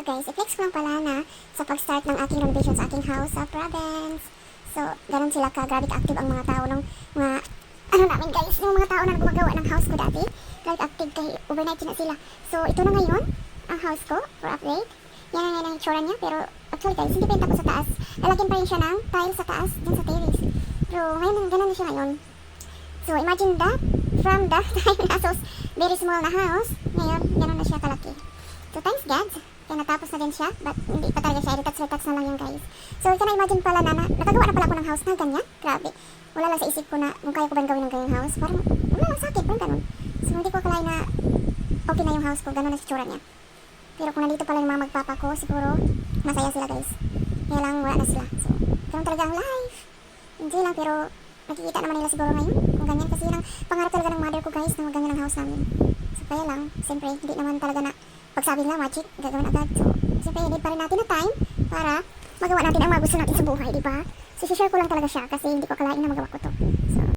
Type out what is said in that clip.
guys, i-flex ko lang pala na sa pag-start ng aking renovation sa aking house sa province. So, ganun sila ka, grabe ka-active ang mga tao ng mga, namin guys, yung mga tao na gumagawa ng house ko dati. Grabe ka-active kay overnight na sila. So, ito na ngayon, ang house ko, for update. Yan ang itsura niya, pero actually guys, hindi pa yung tapos sa taas. Lalagyan pa rin siya ng tile sa taas, dyan sa terrace. Pero ngayon, ganun na siya ngayon. So, imagine that, from the time na so very small na house, ngayon, ganun na siya kalaki. So, thanks God. Kaya natapos na din siya, but hindi pa talaga siya. Retouch na lang yan, guys. So, you can imagine pala na nakagawa na pala ako ng house na ganyan. Grabe. Wala lang sa isip ko na kung kaya ko ba gawin ng ganyang house. Parang, wala lang sa akin, parang ganun. So, hindi ko akalain na okay na yung house ko. Ganun na sa tsura niya. Pero kung nandito pala yung mga magpapa ko, siguro, masaya sila, guys. Kaya lang, wala na sila. So, ganun talaga ang life. Hindi lang, pero nakikita naman nila siguro ngayon kung ganyan. Kasi yun ang pangarap talaga ng mother ko, guys, na ganyan ang house namin. So, kaya lang, siyempre, hindi naman talaga na pagsabi nila, magic, gagawin agad. So, siyempre, need pa rin natin na time para magawa natin ang mga gusto natin sa buhay, di ba? So, share ko lang talaga siya kasi hindi ko akalain na magawa ko to.